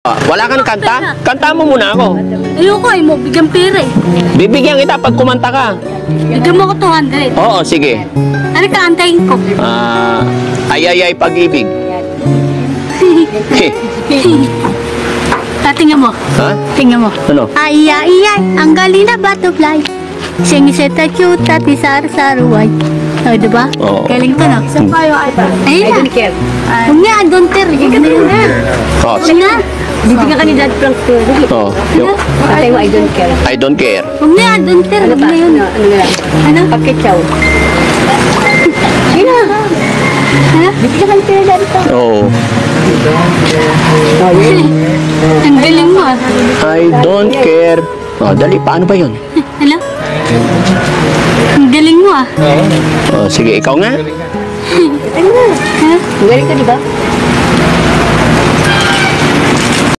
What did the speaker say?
Wala kang kanta? Kanta mo muna ako. Ayoko ay mo, bigyan pera eh. Bibigyan kita pag kumanta ka. Bigyan mo ko 200. Oo, sige. Ano ka, antayin ko? Ay, pag-ibig. Tingnan mo. Ha? Tingnan mo. Ano? Ay, ang galing na butterfly. Singiseta cute at isar-saruay. Oh, diba? Oo. Galing to, no? Saan pa yung iPad? Ayun na. care. Huwag niya, I don't care. Yun na. Oh, Ayun na. Bibigyan ka ni Dad Frank to. oh. Yung, Patay mo, I don't care. I don't care. Huwag niya, I don't care. Ano Huwag pa? na yun. Ano na lang? Ano? Pakitsaw. Ayun na. Ha? Bibigyan ka ni Pera Dad to. Oo. Ang galing mo, ah. I don't care. Oh, dali, paano ba yun? Hello? Ang galing mo, ah. Oh, sige, ikaw nga. Ano na? Ha? Galing ka, di ba?